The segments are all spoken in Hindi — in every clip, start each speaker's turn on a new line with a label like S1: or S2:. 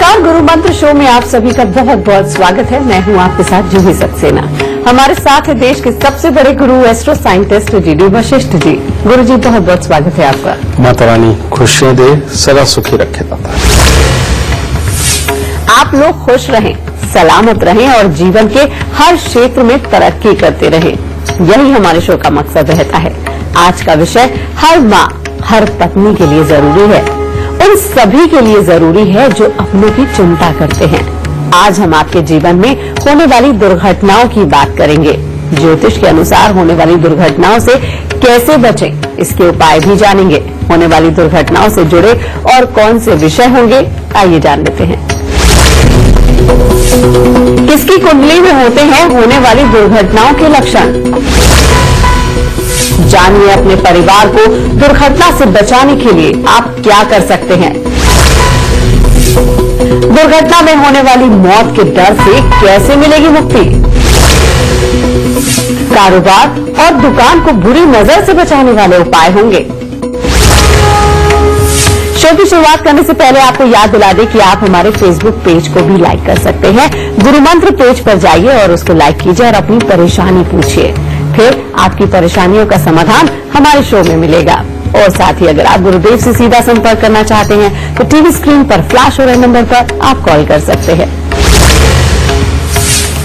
S1: नमस्कार, गुरु मंत्र शो में आप सभी का बहुत बहुत स्वागत है। मैं हूं आपके साथ जूही सक्सेना। हमारे साथ है देश के सबसे बड़े गुरु astro scientist D Vashishtha ji. गुरु जी बहुत बहुत स्वागत है आपका।
S2: माता रानी खुशियां दे, सदा सुखी रखे दाता।
S1: आप लोग खुश रहें, सलामत रहें और जीवन के हर क्षेत्र में तरक्की करते रहें, यही हमारे शो का मकसद रहता है। आज का विषय हर माँ हर पत्नी के लिए जरूरी है, उन सभी के लिए जरूरी है जो अपनों की चिंता करते हैं। आज हम आपके जीवन में होने वाली दुर्घटनाओं की बात करेंगे। ज्योतिष के अनुसार होने वाली दुर्घटनाओं से कैसे बचें, इसके उपाय भी जानेंगे। होने वाली दुर्घटनाओं से जुड़े और कौन से विषय होंगे, आइए जान लेते हैं। किसकी कुंडली में होते हैं होने वाली दुर्घटनाओं के लक्षण, जानिए अपने परिवार को दुर्घटना से बचाने के लिए आप क्या कर सकते हैं। दुर्घटना में होने वाली मौत के डर से कैसे मिलेगी मुक्ति। कारोबार और दुकान को बुरी नजर से बचाने वाले उपाय होंगे। शो की शुरुआत करने से पहले आपको याद दिला दें कि आप हमारे फेसबुक पेज को भी लाइक कर सकते हैं। गुरु मंत्र पेज पर जाइए और उसको लाइक कीजिए और अपनी परेशानी पूछिए, फिर आपकी परेशानियों का समाधान हमारे शो में मिलेगा। और साथ ही अगर आप गुरुदेव से सीधा संपर्क करना चाहते हैं तो टीवी स्क्रीन पर फ्लैश हो रहे नंबर पर आप कॉल कर सकते हैं।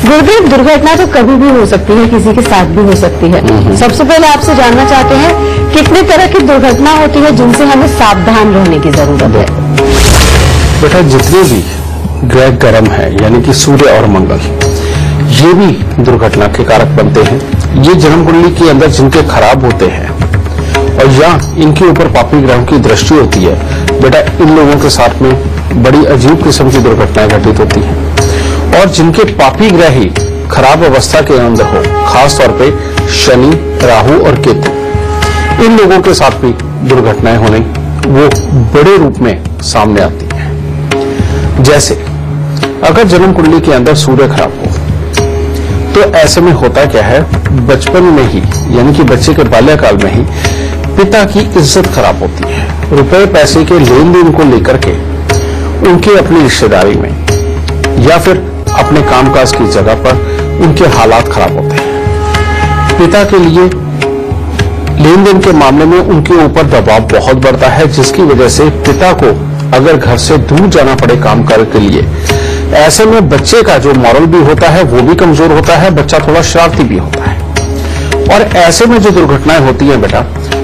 S1: गुरुदेव, दुर्घटना तो कभी भी हो सकती है, किसी के साथ भी हो सकती है। सबसे पहले आपसे जानना चाहते हैं कितने तरह की दुर्घटना होती है जिनसे हमें सावधान रहने की जरूरत है।
S2: बेटा, जितने भी ग्रह गर्म है यानी कि सूर्य और मंगल, ये भी दुर्घटना के कारक बनते हैं। ये जन्म कुंडली के अंदर जिनके खराब होते हैं और या इनके ऊपर पापी ग्रहों की दृष्टि होती है, बेटा इन लोगों के साथ में बड़ी अजीब किस्म की दुर्घटनाएं घटित होती हैं। और जिनके पापी ग्रह ही खराब अवस्था के अंदर हो, खास तौर पे शनि, राहु और केतु, इन लोगों के साथ भी दुर्घटनाएं होने वो बड़े रूप में सामने आती हैं। जैसे अगर जन्म कुंडली के अंदर सूर्य खराब हो तो ऐसे में होता क्या है, बचपन में ही यानी कि बच्चे के बाल्यकाल में ही पिता की इज्जत खराब होती है। रुपए पैसे के लेन देन को लेकर के उनके अपनी रिश्तेदारी में या फिर अपने कामकाज की जगह पर उनके हालात खराब होते हैं। पिता के लिए लेन देन के मामले में उनके ऊपर दबाव बहुत बढ़ता है, जिसकी वजह से पिता को अगर घर से दूर जाना पड़े काम कार्य के लिए, ऐसे में बच्चे का जो मॉरल भी होता है वो भी कमजोर होता है, बच्चा थोड़ा शरारती भी होता है। और ऐसे में जो दुर्घटनाएं होती हैं बेटा,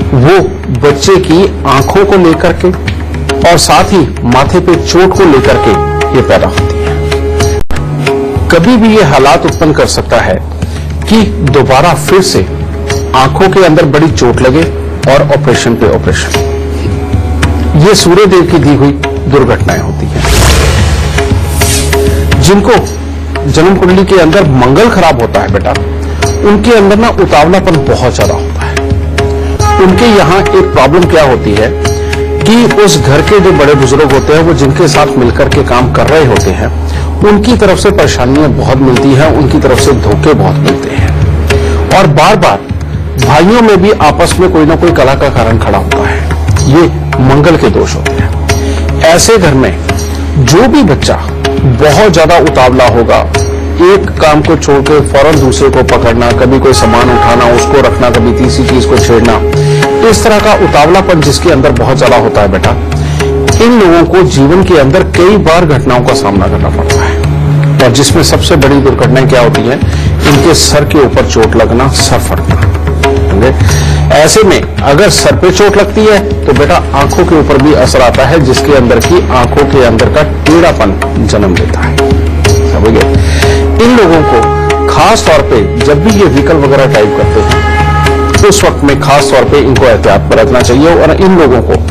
S2: वो बच्चे की आंखों को लेकर के और साथ ही माथे पे चोट को लेकर के ये पैदा होती है। कभी भी ये हालात उत्पन्न कर सकता है कि दोबारा फिर से आंखों के अंदर बड़ी चोट लगे और ऑपरेशन पे ऑपरेशन। ये सूर्य देव की दी हुई दुर्घटनाएं होती हैं। जिनको जन्म कुंडली के अंदर मंगल खराब होता है बेटा, उनके अंदर ना उतावलापन बहुत ज्यादा होता है। उनके यहाँ एक प्रॉब्लम क्या होती है कि उस घर के जो बड़े बुजुर्ग होते हैं, वो जिनके साथ मिलकर के काम कर रहे होते हैं, उनकी तरफ से परेशानियां बहुत मिलती हैं, उनकी तरफ से धोखे बहुत मिलते हैं। और बार बार भाइयों में भी आपस में कोई ना कोई कला का कारण खड़ा होता है। ये मंगल के दोष होते हैं। ऐसे घर में जो भी बच्चा बहुत ज्यादा उतावला होगा, एक काम को छोड़ के फौरन दूसरे को पकड़ना, कभी कोई सामान उठाना उसको रखना, कभी तीसरी चीज को छेड़ना, इस तरह का उतावलापन जिसके अंदर बहुत ज्यादा होता है बेटा, इन लोगों को जीवन के अंदर कई बार घटनाओं का सामना करना पड़ता है। और जिसमें सबसे बड़ी दुर्घटनाएं क्या होती हैं, इनके सर के ऊपर चोट लगना, सर फटना। ऐसे में अगर सर पे चोट लगती है तो बेटा आंखों के ऊपर भी असर आता है, जिसके अंदर की आंखों के अंदर का टेढ़ापन जन्म लेता है। समझ गए? इन लोगों को खास तौर पे जब भी ये व्हीकल वगैरह ड्राइव करते हैं, उस वक्त में खास तौर पे इनको एहतियात बरतना चाहिए। और इन लोगों को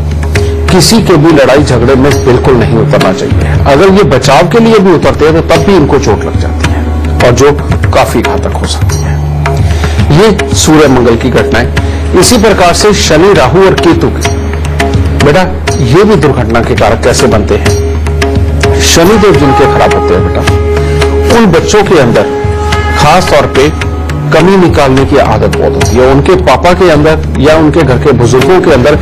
S2: किसी के भी लड़ाई झगड़े में बिल्कुल नहीं उतरना चाहिए। अगर ये बचाव के लिए भी उतरते हैं तो तब भी इनको चोट लग जाती है, और जो काफी घातक हो सकती है। ये सूर्य मंगल की घटनाएं। इसी प्रकार से शनि, राहु और केतु बेटा, ये भी दुर्घटना के कारक कैसे बनते हैं। शनिदेव जिनके खराब होते हैं बेटा, उन बच्चों के अंदर खास तौर पे कमी निकालने की आदत बहुत होती है। उनके पापा के अंदर या उनके घर के बुजुर्गों के अंदर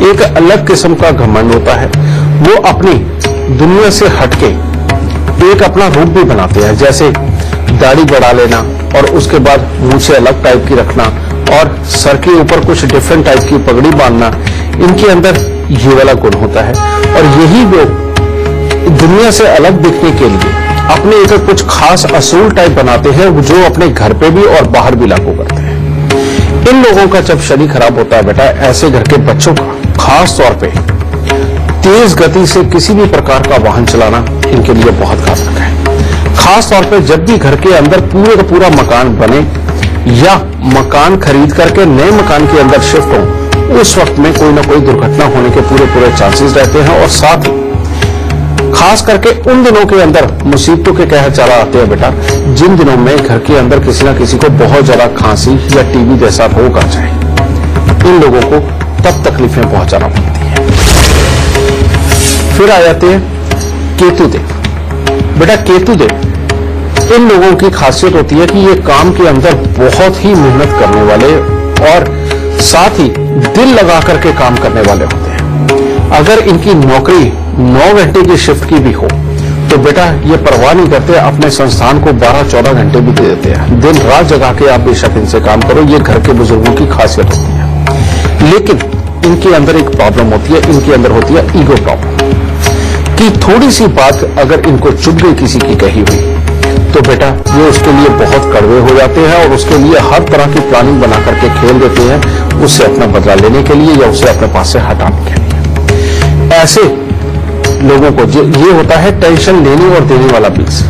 S2: एक अलग किस्म का घमंड होता है। वो अपनी दुनिया से हटके एक अपना रूप भी बनाते हैं, जैसे दाढ़ी बढ़ा लेना और उसके बाद मूछें अलग टाइप की रखना और सर के ऊपर कुछ डिफरेंट टाइप की पगड़ी बांधना। इनके अंदर ये वाला गुण होता है और यही लोग दुनिया से अलग दिखने के लिए अपने एक कुछ खास असूल टाइप बनाते हैं, जो अपने घर पे भी और बाहर भी लागू करते हैं। इन लोगों का जब शरीर खराब होता है बेटा, ऐसे घर के बच्चों का खास तौर पे तेज गति से किसी भी प्रकार का वाहन चलाना इनके लिए बहुत घातक है। खास तौर पे जब भी घर के अंदर पूरे का पूरा मकान बने या मकान खरीद करके नए मकान के अंदर शिफ्ट हो, उस वक्त में कोई ना कोई दुर्घटना होने के पूरे चांसेस रहते हैं। और साथ ही खास करके उन दिनों के अंदर मुसीबतों के कहर चला आते हैं बेटा, जिन दिनों में घर के अंदर किसी ना किसी को बहुत ज्यादा खांसी या टीबी जैसा रोग आ जाए, इन लोगों को तब तकलीफें पहुंचाना पड़ती है। फिर आ जाते हैं केतुदेव। बेटा केतुदेव इन लोगों की खासियत होती है कि ये काम के अंदर बहुत ही मेहनत करने वाले और साथ ही दिल लगा करके काम करने वाले होते हैं। अगर इनकी नौकरी 9 घंटे की शिफ्ट की भी हो तो बेटा ये परवाह नहीं करते, अपने संस्थान को 12-14 घंटे भी दे देते हैं। दिन रात जगा के आप बेशक इनसे काम करो, ये घर के बुजुर्गों की खासियत होती है। लेकिन इनके अंदर एक प्रॉब्लम होती है, इनके अंदर होती है ईगो प्रॉब्लम, कि थोड़ी सी बात अगर इनको चुभ गई किसी की कही हुई तो बेटा ये उसके लिए बहुत कड़वे हो जाते हैं और उसके लिए हर तरह की प्लानिंग बना करके खेल देते हैं, उससे अपना बदला लेने के लिए या उसे अपने पास से हटाने के लिए। ऐसे लोगों को ये होता है टेंशन लेने और देने वाला बीज।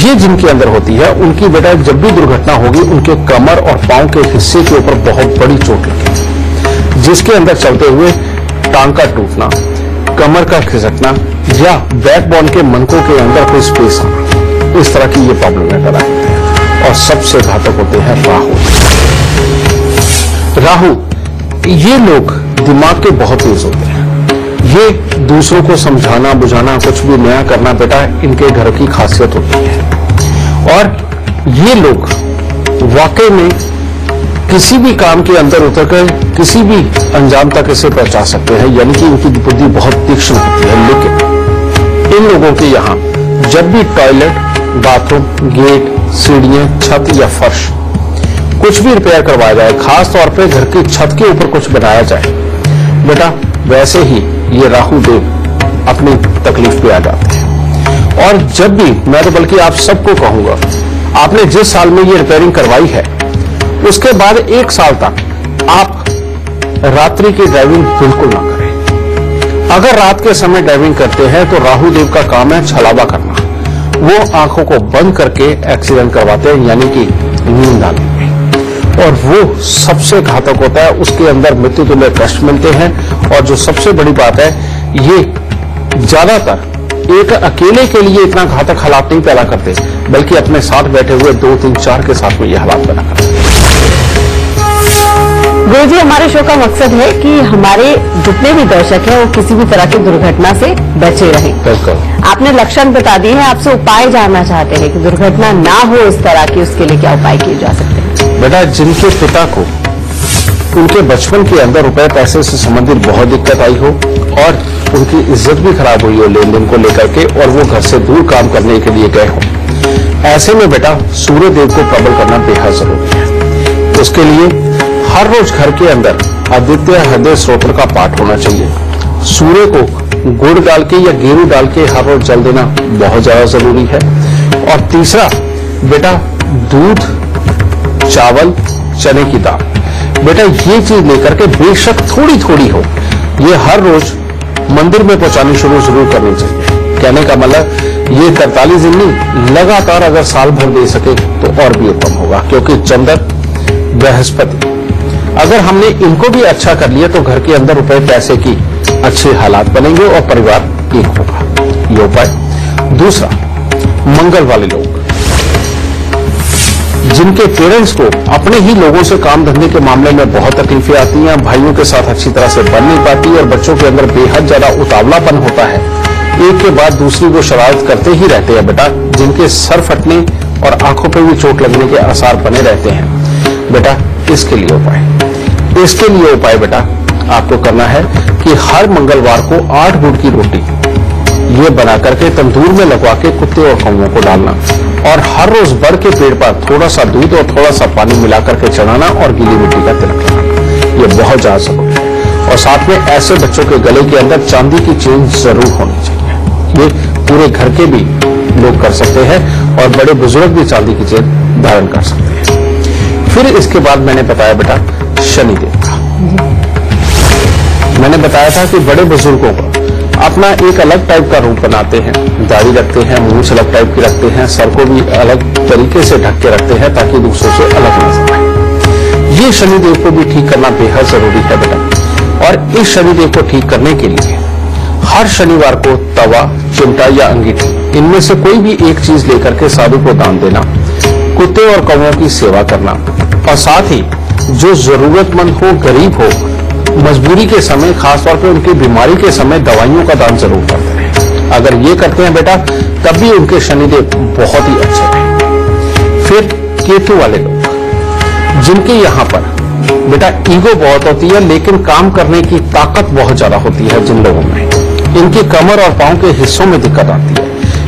S2: ये जिनके अंदर होती है उनकी बेटा जब भी दुर्घटना होगी, उनके कमर और पांव के हिस्से के ऊपर बहुत बड़ी चोट लगेगी, जिसके अंदर चलते हुए टांग का टूटना, कमर का खिसकना या बैकबोन के मनकों के अंदर कोई स्पेस आना, इस तरह की ये प्रॉब्लम पैदा होते हैं। और सबसे घातक होते हैं राहु। ये लोग दिमाग के बहुत तेज होते हैं। ये दूसरों को समझाना बुझाना, कुछ भी नया करना बेटा इनके घर की खासियत होती है। और ये लोग वाकई में किसी भी काम के अंदर उतरकर किसी भी अंजाम तक इसे पहुंचा सकते हैं, यानी कि इनकी बुद्धि बहुत तीक्ष्ण होती है। लेकिन इन लोगों के यहाँ जब भी टॉयलेट, बाथरूम, गेट, सीढ़ियां, छत या फर्श कुछ भी रिपेयर करवाया जाए, खास तौर पे घर की छत के ऊपर कुछ बनाया जाए, बेटा वैसे ही ये राहु देव अपनी तकलीफ पे आ जाते हैं। और जब भी, मैं तो बल्कि आप सबको कहूंगा, आपने जिस साल में ये रिपेयरिंग करवाई है उसके बाद 1 साल तक आप रात्रि की ड्राइविंग बिल्कुल ना करें। अगर रात के समय ड्राइविंग करते हैं तो राहु देव का काम है छलावा करना। वो आंखों को बंद करके एक्सीडेंट करवाते हैं, यानी कि नींद आने में, और वो सबसे घातक होता है। उसके अंदर मृत्यु तुल्य कष्ट मिलते हैं। और जो सबसे बड़ी बात है, ये ज्यादातर एक अकेले के लिए इतना घातक हालात नहीं पैदा करते, बल्कि अपने साथ बैठे हुए 2, 3, 4 के साथ में ये हालात पैदा करते हैं।
S1: गुरुजी, हमारे शो का मकसद है कि हमारे जितने भी दर्शक हैं वो किसी भी तरह की दुर्घटना से बचे रहें।
S2: बिल्कुल।
S1: आपने लक्षण बता दिए हैं, आपसे उपाय जानना चाहते हैं कि दुर्घटना ना हो इस तरह की, उसके लिए क्या उपाय किए जा सकते हैं?
S2: बेटा जिनके पिता को उनके बचपन के अंदर रुपए पैसे से संबंधित बहुत दिक्कत आई हो और उनकी इज्जत भी खराब हुई हो लेन देन को लेकर के, और वो घर से दूर काम करने के लिए गए हो, ऐसे में बेटा सूर्य देव को प्रबल करना बेहद जरूरी है। उसके लिए हर रोज घर के अंदर आदित्य हृदय स्तोत्र का पाठ होना चाहिए। सूर्य को गुड़ डाल के या गेरू डाल के हर रोज जल देना बहुत ज्यादा जरूरी है। और तीसरा बेटा दूध, चावल, चने की दाल, बेटा ये चीज लेकर के बेशक थोड़ी थोड़ी हो, ये हर रोज मंदिर में पहुंचानी शुरू जरूर करनी चाहिए। कहने का मतलब ये 43 दिन नहीं, लगातार अगर साल भर दे सके तो और भी उत्तम होगा, क्योंकि चंद्र, बृहस्पति, अगर हमने इनको भी अच्छा कर लिया तो घर के अंदर रुपए पैसे की अच्छे हालात बनेंगे और परिवार एक होगा। ये उपाय। दूसरा, मंगल वाले लोग जिनके पेरेंट्स को अपने ही लोगों से काम धंधे के मामले में बहुत तकलीफें आती हैं, भाइयों के साथ अच्छी तरह से बन नहीं पाती और बच्चों के अंदर बेहद ज्यादा उतावलापन होता है, एक के बाद दूसरी को शरारत करते ही रहते हैं बेटा, जिनके सर फटने और आंखों पर भी चोट लगने के आसार बने रहते हैं, बेटा इसके लिए उपाय बेटा आपको करना है कि हर मंगलवार को 8 गुड़ की रोटी ये बना करके तंदूर में लगवा के कुत्ते और कौवों को डालना और हर रोज बड़ के पेड़ पर थोड़ा सा दूध और थोड़ा सा पानी मिला करके चढ़ाना और गीली मिट्टी का तिलक लगाना, ये बहुत ज्यादा जरूरी है। और साथ में ऐसे बच्चों के गले के अंदर चांदी की चेन जरूर होनी चाहिए। ये पूरे घर के भी लोग कर सकते हैं और बड़े बुजुर्ग भी चांदी की चेन धारण कर सकते हैं। फिर इसके बाद मैंने बताया बेटा शनिदेव का। मैंने बताया था कि बड़े बुजुर्गों को अपना एक अलग टाइप का रूप बनाते हैं, दाढ़ी रखते हैं, मूंछ अलग टाइप की रखते हैं, सर को भी अलग तरीके से ढक के रखते हैं ताकि दूसरों से अलग नजर आए। ये शनिदेव को भी ठीक करना बेहद जरूरी है बेटा। और इस शनिदेव को ठीक करने के लिए हर शनिवार को तवा, चिमटा या अंगीठी इनमें से कोई भी एक चीज लेकर के साधु को दान देना, कुत्ते और कौवों की सेवा करना और साथ ही जो जरूरतमंद हो, गरीब हो, मजबूरी के समय, खासतौर पे उनकी बीमारी के समय दवाइयों का दान जरूर करते हैं। अगर ये करते हैं बेटा तब भी उनके शनिदेव बहुत ही अच्छे हैं। फिर केतु वाले लोग जिनके यहाँ पर बेटा ईगो बहुत होती है लेकिन काम करने की ताकत बहुत ज्यादा होती है, जिन लोगों में इनकी कमर और पांव के हिस्सों में दिक्कत आती है,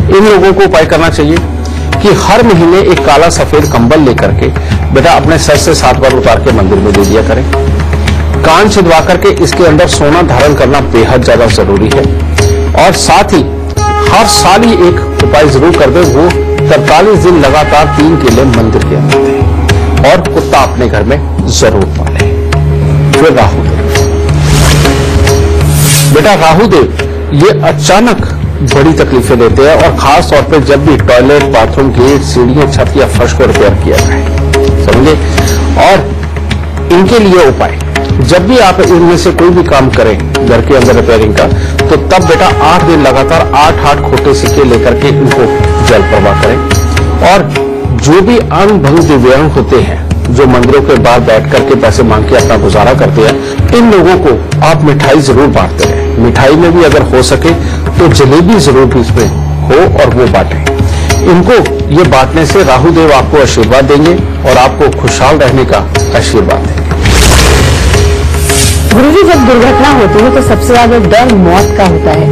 S2: इन लोगों को उपाय करना चाहिए कि हर महीने एक काला सफेद कंबल लेकर के बेटा अपने सर से 7 बार उतार के मंदिर में दे दिया करें। कान छिदवा करके इसके अंदर सोना धारण करना बेहद ज्यादा जरूरी है। और साथ ही हर साल ही एक उपाय जरूर कर दे, वो 43 दिन लगातार 3 केले मंदिर के अंदर दें और कुत्ता अपने घर में जरूर पाले। फिर राहुदेव बेटा, राहुदेव ये अचानक बड़ी तकलीफें देते हैं और खास तौर पे जब भी टॉयलेट, बाथरूम, गेट, सीढ़ियां, छत या फर्श को रिपेयर किया जाए, समझे। और इनके लिए उपाय, जब भी आप इनमें से कोई भी काम करें घर के अंदर रिपेयरिंग का, तो तब बेटा 8 दिन लगातार 8 खोटे सिक्के लेकर के इनको जल प्रवाह करें। और जो भी अंग भंग दिव्यांग होते हैं जो मंदिरों के बाहर बैठ करके पैसे मांग के अपना गुजारा करते हैं, इन लोगों को आप मिठाई जरूर बांटते रहें। मिठाई में भी अगर हो सके तो जलेबी जरूर बीच में हो और वो बांटें। इनको ये बांटने से राहुदेव आपको आशीर्वाद देंगे और आपको खुशहाल रहने का आशीर्वाद देंगे।
S1: गुरुजी, जब दुर्घटना होती है तो सबसे ज्यादा डर मौत का होता है।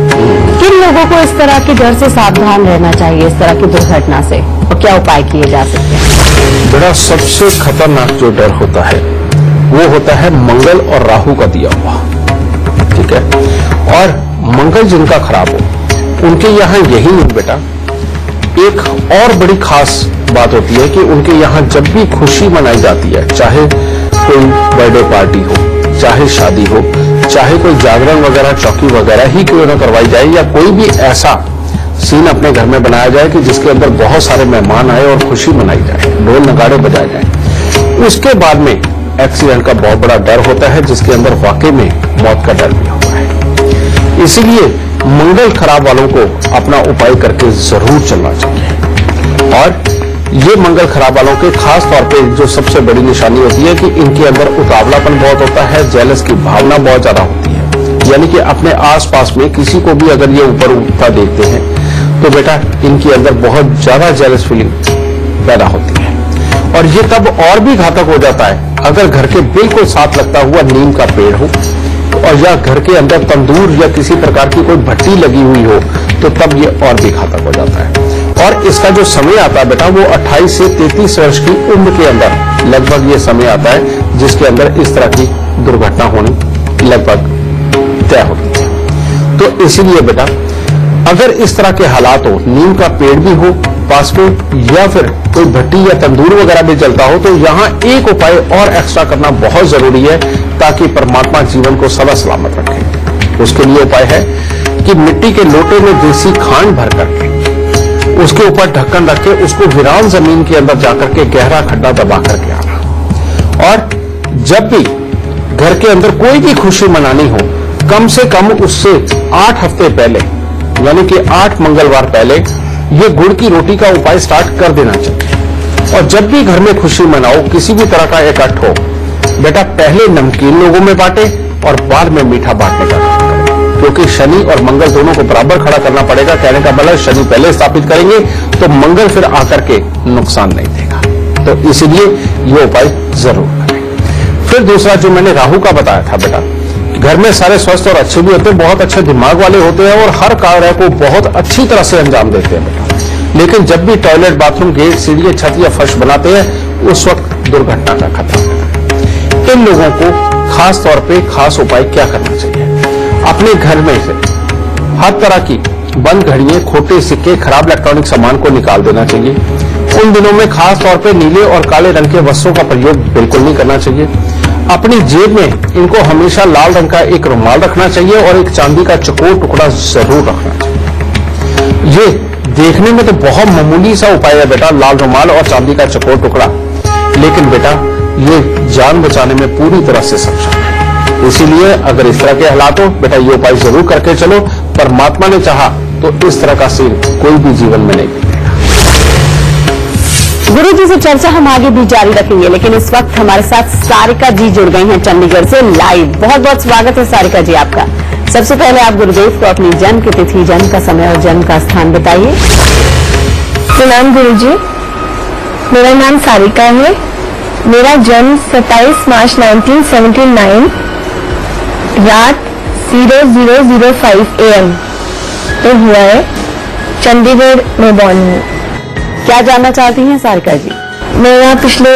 S1: किन लोगों को इस तरह के डर से सावधान रहना चाहिए, इस तरह की दुर्घटना से, और क्या उपाय किए जा सकते हैं?
S2: बड़ा सबसे खतरनाक जो डर होता है वो होता है मंगल और राहु का दिया हुआ, ठीक है। और मंगल जिनका खराब हो उनके यहाँ यही नहीं बेटा, एक और बड़ी खास बात होती है कि उनके यहाँ जब भी खुशी मनाई जाती है, चाहे कोई बर्थडे पार्टी हो, चाहे शादी हो, चाहे कोई जागरण वगैरह, चौकी वगैरह ही क्यों न करवाई जाए, या कोई भी ऐसा सीन अपने घर में बनाया जाए कि जिसके अंदर बहुत सारे मेहमान आए और खुशी मनाई जाए, ढोल नगाड़े बजाए जाए, उसके बाद में एक्सीडेंट का बहुत बड़ा डर होता है जिसके अंदर वाकई में मौत का डर भी होता है। इसीलिए मंगल खराब वालों को अपना उपाय करके जरूर चलना चाहिए। और ये मंगल खराब वालों के खास तौर पे जो सबसे बड़ी निशानी होती है कि इनके अंदर उतावलापन बहुत होता है, जेलस की भावना बहुत ज्यादा होती है। यानी कि अपने आसपास में किसी को भी अगर ये ऊपर उठता देखते हैं तो बेटा इनके अंदर बहुत ज्यादा जेलस फीलिंग पैदा होती है। और ये तब और भी घातक हो जाता है अगर घर के बिल्कुल साथ लगता हुआ नीम का पेड़ हो और या घर के अंदर तंदूर या किसी प्रकार की कोई भट्टी लगी हुई हो, तो तब ये और भी घातक हो जाता है। और इसका जो समय आता है बेटा वो 28 से 33 वर्ष की उम्र के अंदर लगभग ये समय आता है जिसके अंदर इस तरह की दुर्घटना होनी लगभग तय होती है। तो इसीलिए बेटा अगर इस तरह के हालात हो, नीम का पेड़ भी हो पास में या फिर कोई भट्टी या तंदूर वगैरह भी जलता हो, तो यहाँ एक उपाय और एक्स्ट्रा करना बहुत जरूरी है ताकि परमात्मा जीवन को सदा सलामत रखे। उसके लिए उपाय है कि मिट्टी के लोटे में देसी खांड भर करके उसके ऊपर ढक्कन रख के उसको वीरान जमीन के अंदर जाकर के गहरा खड्डा दबा करके आना। और जब भी घर के अंदर कोई भी खुशी मनानी हो, कम से कम उससे 8 हफ्ते पहले यानी कि 8 मंगलवार पहले ये गुड़ की रोटी का उपाय स्टार्ट कर देना चाहिए। और जब भी घर में खुशी मनाओ, किसी भी तरह का इकट्ठ हो, बेटा पहले नमकीन लोगों में बांटे और बाद में मीठा बांटने का काम करें, क्योंकि शनि और मंगल दोनों को बराबर खड़ा करना पड़ेगा। कहने का मतलब शनि पहले स्थापित करेंगे तो मंगल फिर आकर के नुकसान नहीं देगा। तो इसीलिए ये उपाय जरूर करें। फिर दूसरा जो मैंने राहु का बताया था बेटा, घर में सारे स्वस्थ और अच्छे भी होते हैं, बहुत अच्छे दिमाग वाले होते हैं और हर कार्य को बहुत अच्छी तरह से अंजाम देते हैं बेटा। लेकिन जब भी टॉयलेट, बाथरूम, गेट, सीढ़ी, छत या फर्श बनाते हैं उस वक्त दुर्घटना का खतरा है। इन लोगों को खास तौर पे खास उपाय क्या करना चाहिए? अपने घर में से हर तरह की बंद घड़ियां, खोटे सिक्के, खराब इलेक्ट्रॉनिक सामान को निकाल देना चाहिए। उन दिनों में खास तौर पे नीले और काले रंग के वस्त्रों का प्रयोग बिल्कुल नहीं करना चाहिए। अपनी जेब में इनको हमेशा लाल रंग का एक रुमाल रखना चाहिए और एक चांदी का चकोर टुकड़ा जरूर रखना चाहिए। ये देखने में तो बहुत मामूली सा उपाय है बेटा, लाल रुमाल और चांदी का चकोर टुकड़ा, लेकिन बेटा ये जान बचाने में पूरी तरह से सक्षम है। इसीलिए अगर इस तरह के हालात हो बेटा, ये उपाय जरूर करके चलो। परमात्मा ने चाहा तो इस तरह का सीन कोई भी जीवन में नहीं।
S1: गुरु जी से चर्चा हम आगे भी जारी रखेंगे, लेकिन इस वक्त हमारे साथ सारिका जी जुड़ गई हैं चंडीगढ़ से लाइव। बहुत बहुत स्वागत है सारिका जी आपका। सबसे पहले आप गुरुदेव को अपनी जन्म की तिथि, जन्म का समय और जन्म का स्थान बताइए।
S3: प्रणाम गुरु जी, मेरा नाम सारिका है। मेरा जन्म 27 मार्च 1979 रात 00:05 AM पे हुआ है। चंडीगढ़ में बॉर्न हूँ।
S1: क्या जानना चाहती हैं सारिका जी?
S3: मेरा पिछले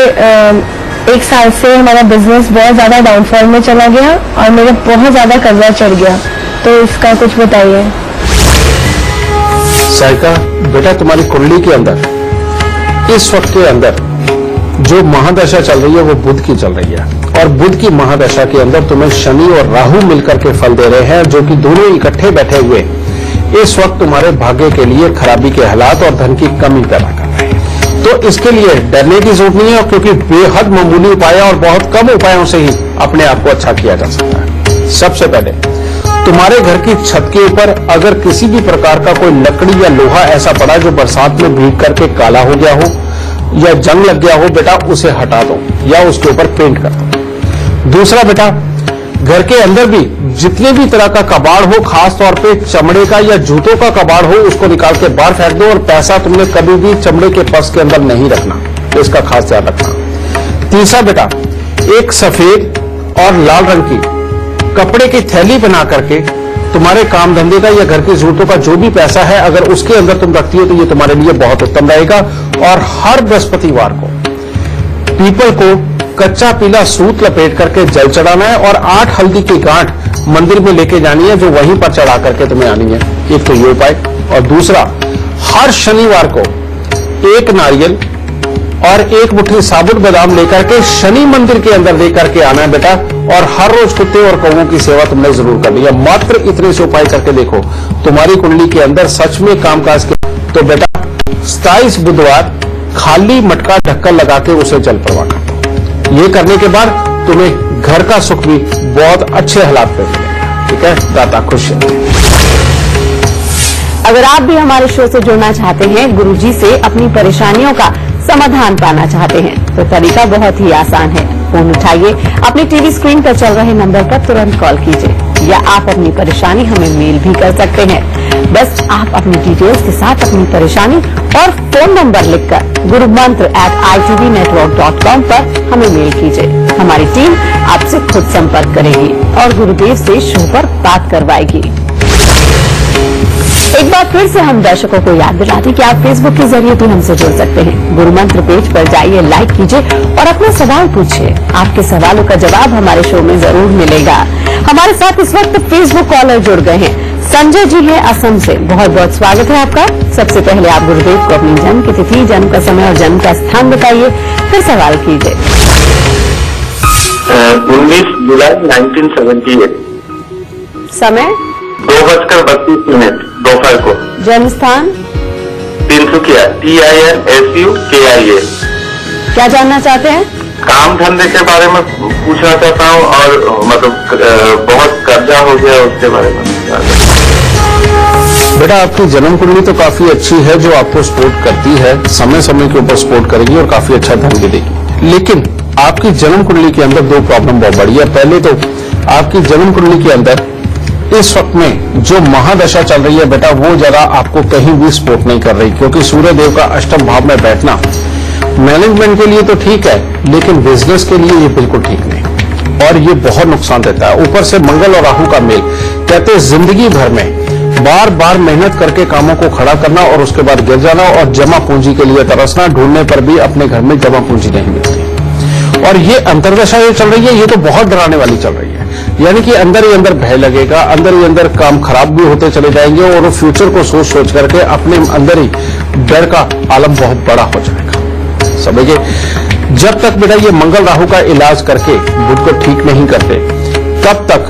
S3: 1 साल से हमारा बिजनेस बहुत ज्यादा डाउनफॉल में चला गया और मेरा बहुत ज्यादा कर्जा चढ़ गया, तो इसका कुछ बताइए।
S2: सारिका बेटा, तुम्हारी कुंडली के अंदर इस वक्त के अंदर जो महादशा चल रही है वो बुध की चल रही है, और बुध की महादशा के अंदर तुम्हें शनि और राहु मिलकर के फल दे रहे हैं, जो कि दोनों इकट्ठे बैठे हुए इस वक्त तुम्हारे भाग्य के लिए खराबी के हालात और धन की कमी पैदा कर रहे हैं। तो इसके लिए डरने की जरूरत नहीं है, क्योंकि बेहद मामूली उपाय और बहुत कम उपायों से ही अपने आप को अच्छा किया जा सकता है। सबसे पहले तुम्हारे घर की छत के ऊपर अगर किसी भी प्रकार का कोई लकड़ी या लोहा ऐसा पड़ा जो बरसात में भीग करके काला हो गया हो या जंग लग गया हो बेटा, उसे हटा दो या उसके ऊपर पेंट कर दो। दूसरा बेटा, घर के अंदर भी जितने भी तरह का कबाड़ हो, खास तौर पे चमड़े का या जूतों का कबाड़ हो, उसको निकाल के बाहर फेंक दो। और पैसा तुमने कभी भी चमड़े के पर्स के अंदर नहीं रखना, तो इसका खास ध्यान रखना। तीसरा बेटा, एक सफेद और लाल रंग की कपड़े की थैली बना करके तुम्हारे काम धंधे का या घर की जरूरतों का जो भी पैसा है, अगर उसके अंदर तुम रखती हो तो ये तुम्हारे लिए बहुत उत्तम रहेगा। और हर बृहस्पतिवार को पीपल को कच्चा पीला सूत लपेट करके जल चढ़ाना है और 8 हल्दी की गांठ मंदिर में लेके जानी है, जो वहीं पर चढ़ा करके तुम्हें आनी है। एक तो ये उपाय, और दूसरा, हर शनिवार को एक नारियल और एक मुट्ठी साबुत बादाम लेकर के शनि मंदिर के अंदर लेकर के आना है बेटा, और हर रोज कुत्ते और कौवों की सेवा तुमने जरूर करनी है। मात्र इतने से उपाय करके देखो, तुम्हारी कुंडली के अंदर सच में कामकाज के। तो बेटा 27 बुधवार खाली मटका ढक्कन लगा के उसे जल प्रवाह कर दो। ये करने के बाद तुम्हें घर का सुख भी बहुत अच्छे हालात में मिलेगा। ठीक है, दाता खुश है।
S1: अगर आप भी हमारे शो से जुड़ना चाहते हैं, गुरुजी से अपनी परेशानियों का समाधान पाना चाहते हैं, तो तरीका बहुत ही आसान है। फोन उठाइए, अपनी टीवी स्क्रीन पर चल रहे नंबर पर तुरंत कॉल कीजिए, या आप अपनी परेशानी हमें मेल भी कर सकते हैं। बस आप अपनी डिटेल्स के साथ अपनी परेशानी और फोन नंबर लिखकर gurumantra@itvnetwork.com पर हमें मेल कीजिए। हमारी टीम आपसे खुद संपर्क करेगी और गुरुदेव से शो पर बात करवाएगी। एक बार फिर से हम दर्शकों को याद दिलाते कि आप फेसबुक के जरिए भी हमसे जुड़ सकते हैं। गुरु मंत्र पेज पर जाइए, लाइक कीजिए और अपना सवाल पूछिए। आपके सवालों का जवाब हमारे शो में जरूर मिलेगा। हमारे साथ इस वक्त फेसबुक कॉलर जुड़ गए हैं। संजय जी हैं असम से, बहुत बहुत स्वागत है आपका। सबसे पहले आप गुरुदेव को अपनी जन्म की तिथि, जन्म का समय और जन्म का स्थान बताइए, फिर सवाल कीजिए।
S4: 19 जुलाई 1978,
S1: समय
S4: 2:32 दोपहर को।
S1: जन्म स्थान
S4: तिनसुकिया, TINSUKIA।
S1: क्या जानना चाहते हैं?
S4: काम धंधे के बारे में पूछना चाहता हूँ, और मतलब बहुत कर्जा हो गया उसके बारे में।
S2: बेटा आपकी जन्म कुंडली तो काफी अच्छी है, जो आपको सपोर्ट करती है, समय समय के ऊपर सपोर्ट करेगी और काफी अच्छा धन भी देगी। लेकिन आपकी जन्म कुंडली के अंदर 2 प्रॉब्लम बहुत बड़ी है। पहले तो आपकी जन्म कुंडली के अंदर इस वक्त में जो महादशा चल रही है बेटा, वो जरा आपको कहीं भी सपोर्ट नहीं कर रही, क्योंकि सूर्य देव का अष्टम भाव में बैठना मैनेजमेंट के लिए तो ठीक है, लेकिन बिजनेस के लिए ये बिल्कुल ठीक नहीं। और ये बहुत नुकसान देता है। ऊपर से मंगल और राहु का मेल, कहते हैं जिंदगी भर में बार बार मेहनत करके कामों को खड़ा करना और उसके बाद गिर जाना और जमा पूंजी के लिए तरसना, ढूंढने पर भी अपने घर में जमा पूंजी नहीं मिलती। और ये अंतर्दशा ये चल रही है, ये तो बहुत डराने वाली चल रही है। यानी कि अंदर ही अंदर भय लगेगा, अंदर ही अंदर काम खराब भी होते चले जाएंगे और वो फ्यूचर को सोच सोच करके अपने अंदर ही डर का आलम बहुत बड़ा हो जाएगा। समझिए, जब तक बेटा ये मंगल राहु का इलाज करके बुध को ठीक नहीं करते, तब तक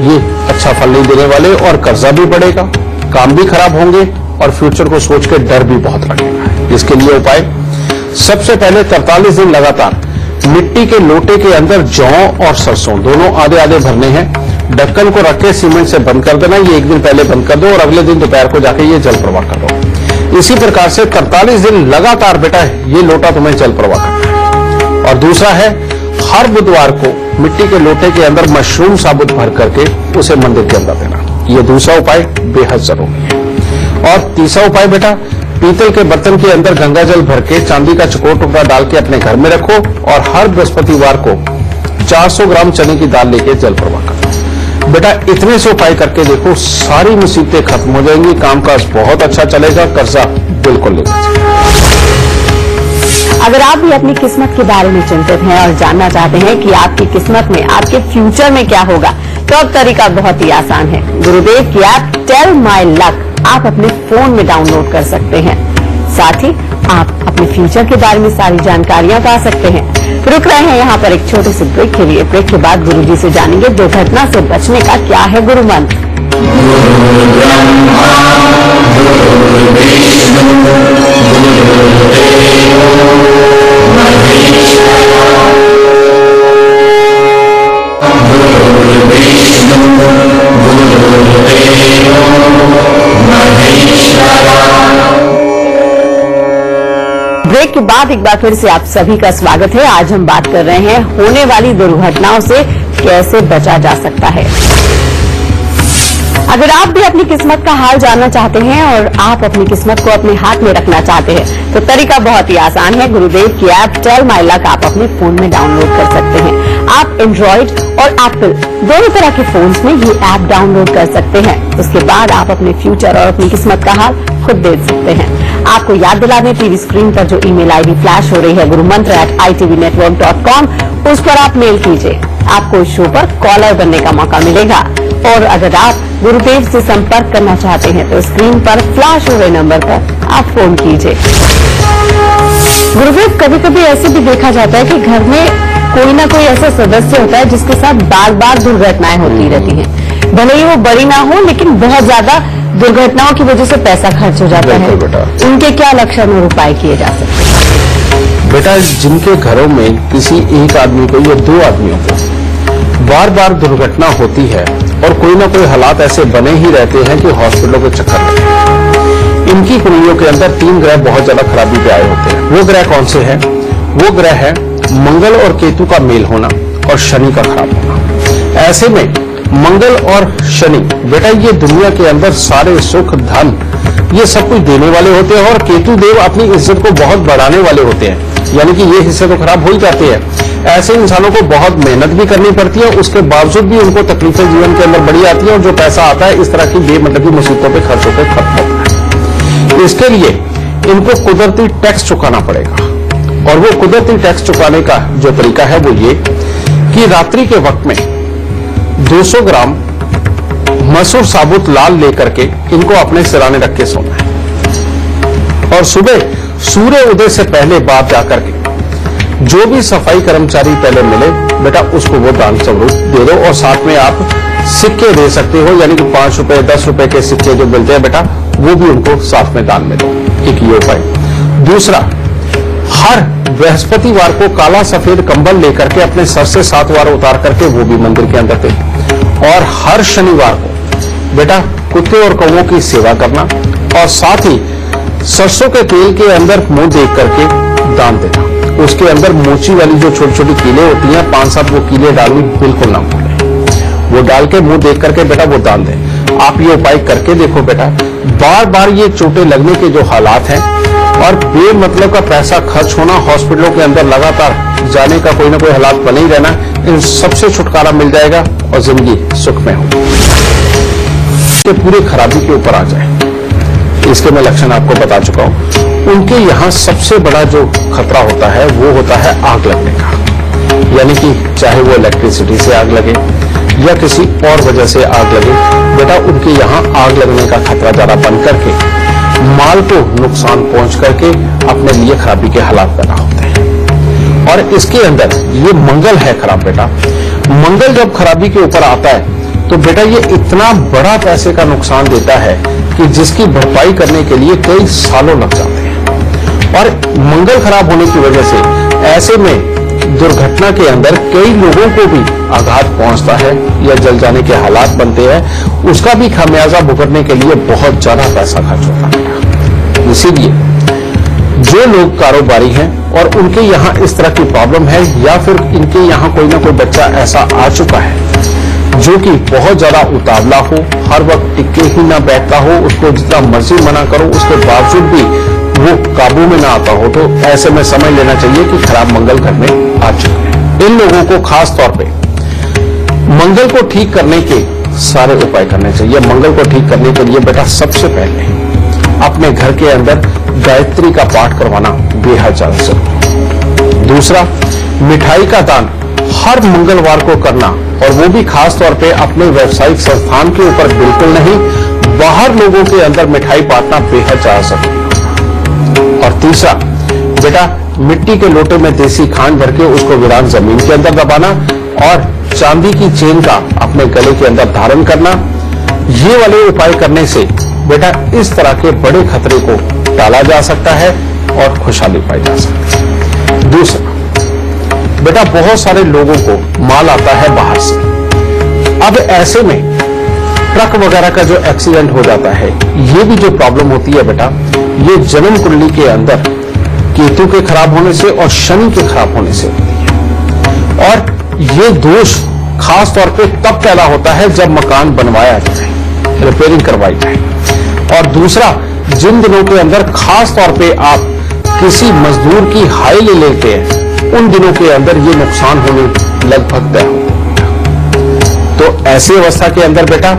S2: ये अच्छा फल नहीं देने वाले और कर्जा भी बढ़ेगा, काम भी खराब होंगे और फ्यूचर को सोच के डर भी बहुत लगेगा। इसके लिए उपाय, सबसे पहले 43 दिन लगातार मिट्टी के लोटे के अंदर जौ और सरसों दोनों आधे आधे भरने हैं। ढक्कन को रख के सीमेंट से बंद कर देना। ये एक दिन पहले बंद कर दो और अगले दिन दोपहर को जाके ये जल प्रवाह कर दो। इसी प्रकार से 43 दिन लगातार बेटा ये लोटा तुम्हें जल प्रवाह करना है। और दूसरा है, हर बुधवार को मिट्टी के लोटे के अंदर मशरूम साबुत भर करके उसे मंदिर के अंदर देना। ये दूसरा उपाय बेहद जरूरी है। और तीसरा उपाय बेटा, पीतल के बर्तन के अंदर गंगा जल भर के चांदी का चकोर टुकड़ा डाल के अपने घर में रखो और हर बृहस्पतिवार को 400 ग्राम चने की दाल लेके जल प्रवाह करो। बेटा इतने से उपाय करके देखो, सारी मुसीबतें खत्म हो जाएंगी, कामकाज बहुत अच्छा चलेगा, कर्जा बिल्कुल नहीं बचेगा।
S1: अगर आप भी अपनी किस्मत के बारे में चिंतित हैं और जानना चाहते हैं कि आपकी किस्मत में, आपके फ्यूचर में क्या होगा, तो अब तरीका बहुत ही आसान है। गुरुदेव की ऐप टेल माई लक आप अपने फोन में डाउनलोड कर सकते हैं। साथ ही आप अपने फ्यूचर के बारे में सारी जानकारियां पा सकते हैं। रुक रहे हैं यहाँ पर एक छोटे से ब्रेक के लिए। ब्रेक के बाद गुरुजी से जानेंगे दुर्घटना से बचने का क्या है गुरु मंत्र। ब्रेक के बाद एक बार फिर से आप सभी का स्वागत है। आज हम बात कर रहे हैं होने वाली दुर्घटनाओं से कैसे बचा जा सकता है। अगर आप भी अपनी किस्मत का हाल जानना चाहते हैं और आप अपनी किस्मत को अपने हाथ में रखना चाहते हैं, तो तरीका बहुत ही आसान है। गुरुदेव की ऐप टेल माई लक आप अपने फोन में डाउनलोड कर सकते हैं। आप एंड्रॉइड और एप्पल दोनों तरह के फोन्स में ये ऐप डाउनलोड कर सकते हैं। उसके बाद आप अपने फ्यूचर और अपनी किस्मत का हाल खुद देख सकते हैं। आपको याद दिला दें, टीवी स्क्रीन पर जो ईमेल आईडी फ्लैश हो रही है gurumantra@itvnetwork.com, उस पर आप मेल कीजिए। आपको इस शो पर कॉलर बनने का मौका मिलेगा। और अगर आप गुरुदेव से संपर्क करना चाहते हैं तो स्क्रीन पर फ्लैश हो रहे नंबर पर आप फोन कीजिए। गुरुदेव, कभी कभी ऐसे भी देखा जाता है कि घर में कोई ना कोई ऐसा सदस्य होता है जिसके साथ बार बार दुर्घटनाएं होती रहती हैं। भले ही वो बड़ी ना हो, लेकिन बहुत ज्यादा दुर्घटनाओं की वजह से पैसा खर्च हो जाता है। उनके क्या लक्षण और उपाय किए जा सकते हैं?
S2: बेटा, जिनके घरों में किसी एक आदमी को या दो आदमियों को बार बार दुर्घटना होती है और कोई ना कोई हालात ऐसे बने ही रहते हैं कि हॉस्पिटलों के चक्कर लगते हैं, इनकी कुंडलियों के अंदर 3 ग्रह बहुत ज्यादा खराबी पे आए होते हैं। वो ग्रह कौन से हैं? वो ग्रह है मंगल और केतु का मेल होना और शनि का खराब होना। ऐसे में मंगल और शनि बेटा ये दुनिया के अंदर सारे सुख धन ये सब कुछ देने वाले होते हैं और केतु देव अपनी इज्जत को बहुत बढ़ाने वाले होते हैं। यानी कि ये हिस्से तो खराब हो ही जाते हैं। ऐसे इंसानों को बहुत मेहनत भी करनी पड़ती है, उसके बावजूद भी उनको तकलीफें जीवन के अंदर बढ़ी आती है और जो पैसा आता है इस तरह की बेमतलब की मुसीबतों पे खर्च होकर खत्म होता है। इसके लिए इनको कुदरती टैक्स चुकाना पड़ेगा और वो कुदरती टैक्स चुकाने का जो तरीका है वो ये कि रात्रि के वक्त में 200 ग्राम मसूर साबुत लाल लेकर के इनको अपने सिराने रख के सोना है और सुबह सूर्य उदय से पहले बाहर जाकर के जो भी सफाई कर्मचारी पहले मिले बेटा उसको वो दान स्वरूप दे दो। और साथ में आप सिक्के दे सकते हो, यानी कि 5 रुपए 10 रुपए के सिक्के जो मिलते हैं बेटा वो भी उनको साथ में दान में दो। एक ये उपाय। दूसरा, हर बृहस्पतिवार को काला सफेद कंबल लेकर के अपने सर से 7 बार उतार करके वो भी मंदिर के अंदर दे। और हर शनिवार को बेटा कुत्ते और कौवों की सेवा करना और साथ ही सरसों के तेल के अंदर मुंह देख करके दान देना। उसके अंदर मोची वाली जो छोटी छोटी कीले होती हैं 5-7 वो कीले डालनी बिल्कुल ना भूलें। वो डाल के मुंह देख करके बेटा वो दान दें। आप ये उपाय करके देखो बेटा, बार बार ये चोटें लगने के जो हालात हैं और बेमतलब का पैसा खर्च होना, हॉस्पिटलों के अंदर लगातार जाने का कोई ना कोई हालात बने ही रहना, इन सबसे छुटकारा मिल जाएगा और जिंदगी सुखमय होगी। ये पूरी खराबी के ऊपर आ जाए, इसके मैं लक्षण आपको बता चुका हूं। उनके यहाँ सबसे बड़ा जो खतरा होता है वो होता है आग लगने का, यानी कि चाहे वो इलेक्ट्रिसिटी से आग लगे या किसी और वजह से आग लगे, बेटा उनके यहाँ आग लगने का खतरा ज्यादा बन करके माल को नुकसान पहुंच करके अपने लिए खराबी के हालात पैदा होते हैं। और इसके अंदर ये मंगल है खराब बेटा। मंगल जब खराबी के ऊपर आता है तो बेटा ये इतना बड़ा पैसे का नुकसान देता है कि जिसकी भरपाई करने के लिए कई सालों लग जाते हैं। और मंगल खराब होने की वजह से ऐसे में दुर्घटना के अंदर कई लोगों को भी आघात पहुंचता है या जल जाने के हालात बनते हैं, उसका भी खामियाजा भुगतने के लिए बहुत ज्यादा पैसा खर्च होता है। इसीलिए जो लोग कारोबारी हैं और उनके यहाँ इस तरह की प्रॉब्लम है या फिर इनके यहाँ कोई ना कोई बच्चा ऐसा आ चुका है जो कि बहुत ज्यादा उतावला हो, हर वक्त टिके ही ना बैठता हो, उसको जितना मर्जी मना करो उसके बावजूद भी वो काबू में ना आता हो, तो ऐसे में समझ लेना चाहिए कि खराब मंगल घर में आ चुके हैं। इन लोगों को खास तौर पे मंगल को ठीक करने के सारे उपाय करने चाहिए। मंगल को ठीक करने के लिए बेटा सबसे पहले अपने घर के अंदर गायत्री का पाठ करवाना बेहद ज्यादा जरूरी। दूसरा, मिठाई का दान हर मंगलवार को करना, और वो भी खास तौर पे अपने व्यावसायिक संस्थान के ऊपर बिल्कुल नहीं, बाहर लोगों के अंदर मिठाई बांटना बेहद ज्यादा जरूरी। और तीसरा बेटा, मिट्टी के लोटे में देसी खांड भर के उसको वीरान जमीन के अंदर दबाना और चांदी की चेन का अपने गले के अंदर धारण करना। ये वाले उपाय करने से बेटा इस तरह के बड़े खतरे को टाला जा सकता है और खुशहाली पाई जा सकती है। दूसरा बेटा, बहुत सारे लोगों को माल आता है बाहर से। अब ऐसे में ट्रक वगैरह का जो एक्सीडेंट हो जाता है, ये भी जो प्रॉब्लम होती है बेटा, ये जन्म कुंडली के अंदर केतु के खराब होने से और शनि के खराब होने से होती है। और ये दोष खास तौर पे तब पैदा होता है जब मकान बनवाया जाए, रिपेयरिंग करवाई जाए। और दूसरा, जिन दिनों के अंदर खास तौर पे आप किसी मजदूर की हाई ले लेते हैं, उन दिनों के अंदर ये नुकसान होने लगभग तय होते हैं। तो ऐसी अवस्था के अंदर बेटा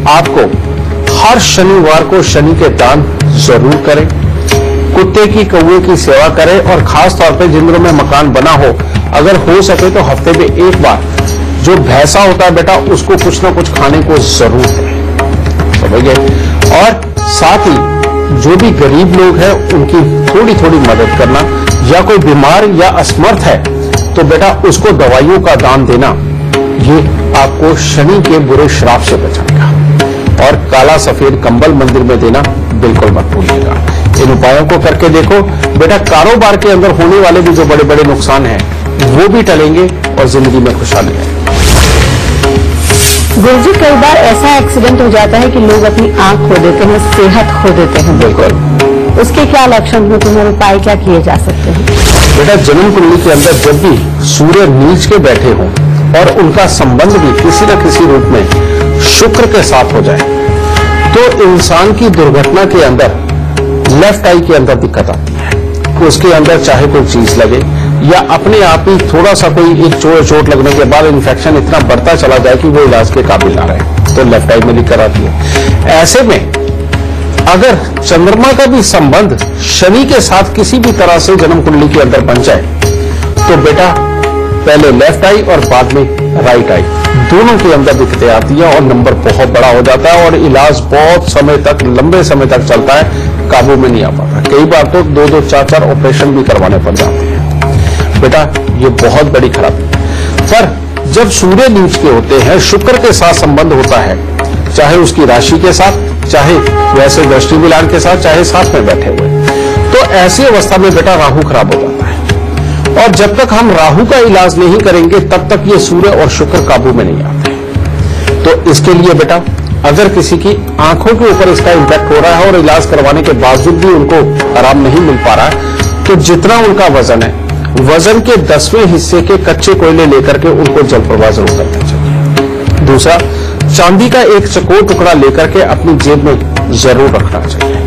S2: आपको हर शनिवार को शनि के दान जरूर करें, कुत्ते की कौवे की सेवा करें, और खास तौर पे जिन दिनों में मकान बना हो, अगर हो सके तो हफ्ते में एक बार जो भैंसा होता है बेटा उसको कुछ ना कुछ खाने को जरूर दें, समझ गए। और साथ ही जो भी गरीब लोग हैं उनकी थोड़ी थोड़ी मदद करना, या कोई बीमार या असमर्थ है तो बेटा उसको दवाइयों का दान देना, ये आपको शनि के बुरे श्राप से बचाएगा। और काला सफेद कंबल मंदिर में देना बिल्कुल मत भूलिएगा। इन उपायों को करके देखो बेटा, कारोबार के अंदर होने वाले भी जो बड़े बड़े नुकसान हैं वो भी टलेंगे और जिंदगी में खुशहाली है।
S1: गुरुजी, कई बार ऐसा एक्सीडेंट हो जाता है कि लोग अपनी आंख खो देते हैं, सेहत खो देते हैं।
S2: बिल्कुल।
S1: उसके क्या लक्षण होते हैं और उपाय क्या किए जा सकते हैं?
S2: बेटा, जन्म कुंडली के अंदर जब भी सूर्य नीच के बैठे हों और उनका संबंध भी किसी न किसी रूप में शुक्र के साथ हो जाए, तो इंसान की दुर्घटना के अंदर लेफ्ट आई के अंदर दिक्कत आती है। उसके अंदर चाहे कोई चीज लगे या अपने आप ही थोड़ा सा कोई एक चोट लगने के बाद इन्फेक्शन इतना बढ़ता चला जाए कि वो इलाज के काबिल ना रहे, तो लेफ्ट आई में दिक्कत आती है। ऐसे में अगर चंद्रमा का भी संबंध शनि के साथ किसी भी तरह से जन्म कुंडली के अंदर बन जाए, तो बेटा पहले लेफ्ट आई और बाद में राइट आई, दोनों के अंदर दिक्कतें आती है और नंबर बहुत बड़ा हो जाता है और इलाज बहुत समय तक, लंबे समय तक चलता है, काबू में नहीं आ पाता। कई बार तो 2-2, 4-4 ऑपरेशन भी करवाने पड़ जाते हैं। बेटा ये बहुत बड़ी खराबी। पर जब सूर्य नीच के होते हैं, शुक्र के साथ संबंध होता है, चाहे उसकी राशि के साथ, चाहे वैसे दृष्टि मिलान के साथ, चाहे साथ में बैठे हुए, तो ऐसी अवस्था में बेटा राहु खराब हो जाता है। और जब तक हम राहु का इलाज नहीं करेंगे तब तक ये सूर्य और शुक्र काबू में नहीं आते। तो इसके लिए बेटा अगर किसी की आंखों के ऊपर इसका इम्पैक्ट हो रहा है और इलाज करवाने के बावजूद भी उनको आराम नहीं मिल पा रहा है, तो जितना उनका वजन है, वजन के 10वें हिस्से के कच्चे कोयले लेकर के उनको जल प्रवाह जरूर करना चाहिए। दूसरा, चांदी का एक चकोर टुकड़ा लेकर के अपनी जेब में जरूर रखना चाहिए।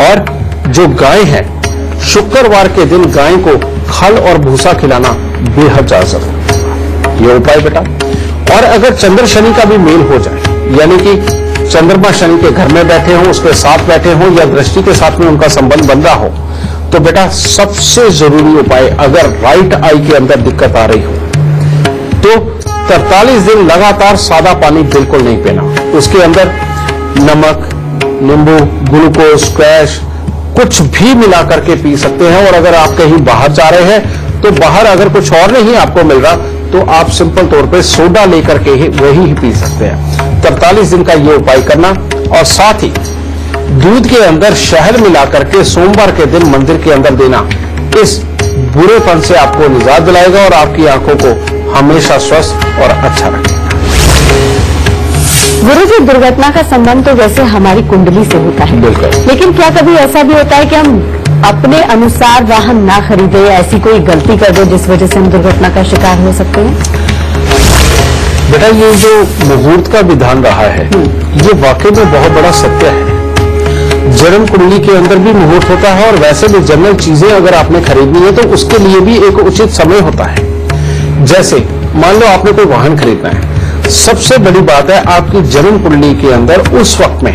S2: और जो गाय है, शुक्रवार के दिन गाय को खल और भूसा खिलाना बेहद ज्यादा जरूरी। ये उपाय बेटा। और अगर चंद्र शनि का भी मेल हो जाए, यानी कि चंद्रमा शनि के घर में बैठे हों, उसके साथ बैठे हों, या दृष्टि के साथ में उनका संबंध बन रहा हो, तो बेटा सबसे जरूरी उपाय, अगर राइट आई के अंदर दिक्कत आ रही हो तो 43 दिन लगातार सादा पानी बिल्कुल नहीं पीना। उसके अंदर नमक, नींबू, ग्लूकोज, स्क्वैश कुछ भी मिला करके पी सकते हैं। और अगर आप कहीं बाहर जा रहे हैं तो बाहर अगर कुछ और नहीं आपको मिल रहा तो आप सिंपल तौर पे सोडा लेकर के ही वही पी सकते हैं। 43 दिन का ये उपाय करना। और साथ ही दूध के अंदर शहद मिला करके सोमवार के दिन मंदिर के अंदर देना इस बुरेपन से आपको निजात दिलाएगा और आपकी आंखों को हमेशा स्वस्थ और अच्छा रखेगा।
S1: गुरुजी, दुर्घटना का संबंध तो वैसे हमारी कुंडली से होता है,
S2: बिल्कुल।
S1: लेकिन क्या कभी ऐसा भी होता है कि हम अपने अनुसार वाहन ना खरीदे, ऐसी कोई गलती कर दे जिस वजह से हम दुर्घटना का शिकार हो सकते हैं?
S2: बेटा, ये जो मुहूर्त का विधान रहा है, ये वाकई में बहुत बड़ा सत्य है। जन्म कुंडली के अंदर भी मुहूर्त होता है और वैसे भी जनरल चीजें अगर आपने खरीदनी है तो उसके लिए भी एक उचित समय होता है। जैसे मान लो आपने कोई वाहन खरीदना है, सबसे बड़ी बात है आपकी जन्म कुंडली के अंदर उस वक्त में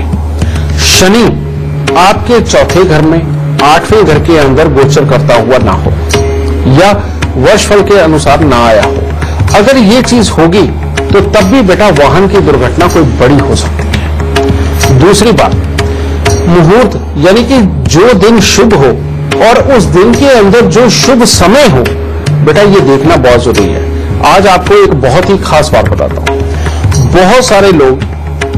S2: शनि आपके चौथे घर में, 8वें घर के अंदर गोचर करता हुआ ना हो या वर्षफल के अनुसार ना आया हो। अगर ये चीज होगी तो तब भी बेटा वाहन की दुर्घटना कोई बड़ी हो सकती है। दूसरी बात, मुहूर्त यानी कि जो दिन शुभ हो और उस दिन के अंदर जो शुभ समय हो, बेटा ये देखना बहुत जरूरी है। आज आपको एक बहुत ही खास बात बताता हूं। बहुत सारे लोग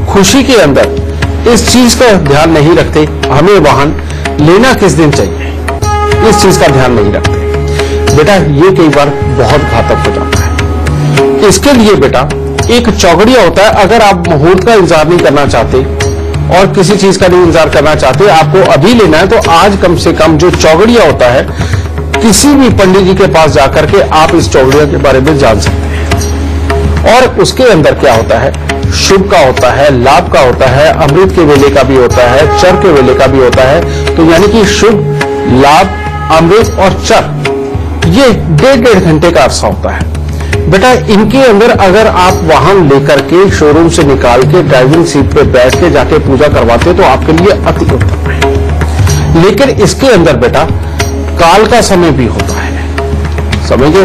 S2: खुशी के अंदर इस चीज का ध्यान नहीं रखते, हमें वाहन लेना किस दिन चाहिए, इस चीज का ध्यान नहीं रखते। बेटा ये कई बार बहुत घातक हो जाता है। इसके लिए बेटा एक चौगड़िया होता है। अगर आप मुहूर्त का इंतजार नहीं करना चाहते और किसी चीज का नहीं इंतजार करना चाहते, आपको अभी लेना है, तो आज कम से कम जो चौगड़िया होता है, किसी भी पंडित जी के पास जाकर के आप इस चौगड़िया के बारे में जान सकते हैं। और उसके अंदर क्या होता है, शुभ का होता है, लाभ का होता है, अमृत के वेले का भी होता है, चर के वेले का भी होता है। तो यानी कि शुभ, लाभ, अमृत और चर, ये 1.5 घंटे का अरसा होता है। बेटा इनके अंदर अगर आप वाहन लेकर के शोरूम से निकाल के ड्राइविंग सीट पे बैठ के जाके पूजा करवाते तो आपके लिए अति उत्तम है। लेकिन इसके अंदर बेटा काल का समय भी होता है, समझे,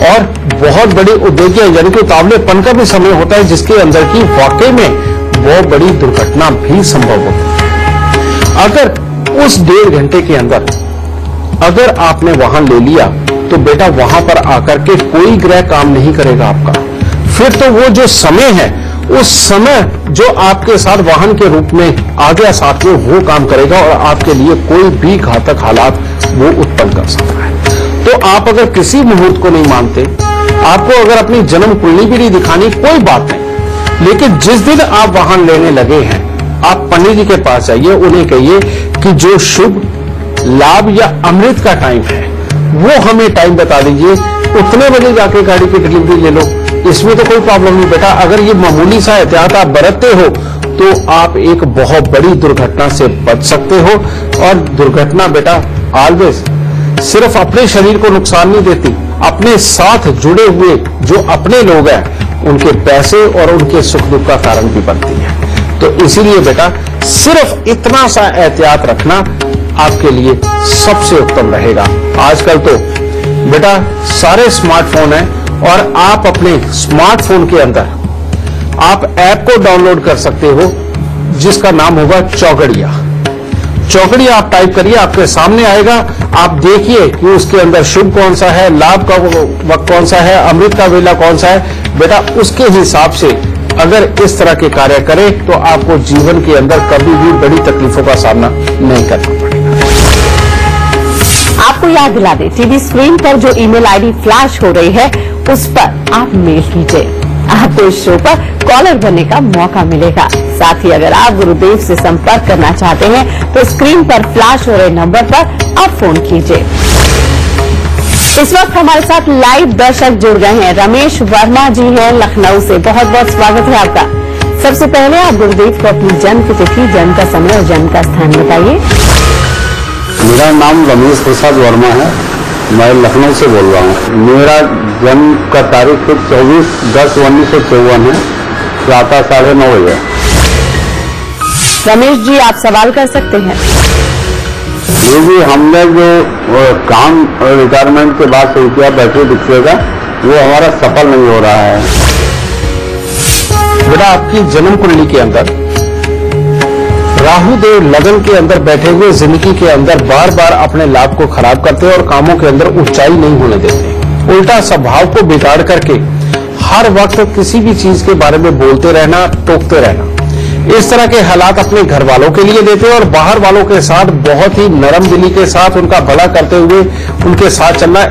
S2: और बहुत बड़ी उद्देश्य यानी कि उतावलेपन का भी समय होता है, जिसके अंदर की वाकई में बहुत बड़ी दुर्घटना भी संभव होती है। अगर उस 1.5 घंटे के अंदर अगर आपने वाहन ले लिया तो बेटा वहां पर आकर के कोई ग्रह काम नहीं करेगा आपका। फिर तो वो जो समय है, उस समय जो आपके साथ वाहन के रूप में आ गया साथ में, वो काम करेगा और आपके लिए कोई भी घातक हालात वो उत्पन्न कर सकता है। तो आप अगर किसी मुहूर्त को नहीं मानते, आपको अगर अपनी जन्म कुंडली भी नहीं दिखानी, कोई बात नहीं, लेकिन जिस दिन आप वाहन लेने लगे हैं, आप पंडित जी के पास जाइए, उन्हें कहिए कि जो शुभ, लाभ या अमृत का टाइम है वो हमें टाइम बता दीजिए, उतने बजे जाके गाड़ी की डिलीवरी ले लो। इसमें तो कोई प्रॉब्लम नहीं बेटा। अगर ये मामूली सा एहतियात आप बरतते हो तो आप एक बहुत बड़ी दुर्घटना से बच सकते हो। और दुर्घटना बेटा ऑलवेज सिर्फ अपने शरीर को नुकसान नहीं देती, अपने साथ जुड़े हुए जो अपने लोग हैं उनके पैसे और उनके सुख दुख का कारण भी बनती है। तो इसीलिए बेटा सिर्फ इतना सा एहतियात रखना आपके लिए सबसे उत्तम रहेगा। आजकल तो बेटा सारे स्मार्टफोन हैं और आप अपने स्मार्टफोन के अंदर आप ऐप को डाउनलोड कर सकते हो जिसका नाम होगा चौगड़िया। चौगड़िया आप टाइप करिए, आपके सामने आएगा। आप देखिए कि उसके अंदर शुभ कौन सा है, लाभ का वक्त कौन सा है, अमृत का वेला कौन सा है। बेटा उसके हिसाब से अगर इस तरह के कार्य करें तो आपको जीवन के अंदर कभी भी बड़ी तकलीफों का सामना नहीं करना पड़ेगा।
S1: आपको याद दिला दें, टीवी स्क्रीन पर जो ईमेल आईडी फ्लैश हो रही है उस पर आप मेल कीजिए, आपको इस शो पर कॉलर बनने का मौका मिलेगा। साथ ही अगर आप गुरुदेव से संपर्क करना चाहते हैं तो स्क्रीन पर फ्लैश हो रहे नंबर पर आप फोन कीजिए। इस वक्त हमारे साथ लाइव दर्शक जुड़ गए हैं। रमेश वर्मा जी हैं लखनऊ से, बहुत बहुत स्वागत है आपका। सबसे पहले आप गुरुदेव को अपनी जन्म की तिथि, जन्म का समय और जन्म का स्थान बताइए।
S5: मेरा नाम रमेश प्रसाद वर्मा है, मैं लखनऊ से बोल रहा हूँ। मेरा जन्म का तारीख 24/10/1954 है, प्रातः 9:30 बजे।
S1: रमेश जी, आप सवाल कर सकते हैं।
S5: ये भी हमने जो काम रिटायरमेंट के बाद शुरू किया बैटरी रिक्शे का, वो हमारा सफल नहीं हो रहा है।
S2: बेटा, आपकी जन्म कुंडली के अंदर राहु देव लगन के अंदर बैठे हुए जिंदगी के अंदर बार बार अपने लाभ को खराब करते हैं और कामों के अंदर ऊंचाई नहीं होने देते। उल्टा स्वभाव को बिगाड़ करके हर वक्त किसी भी चीज के बारे में बोलते रहना, टोकते रहना, इस तरह के हालात अपने घर वालों के लिए देते हैं और बाहर वालों के साथ बहुत ही नरम दिली के साथ उनका भला करते हुए उनके साथ चलना,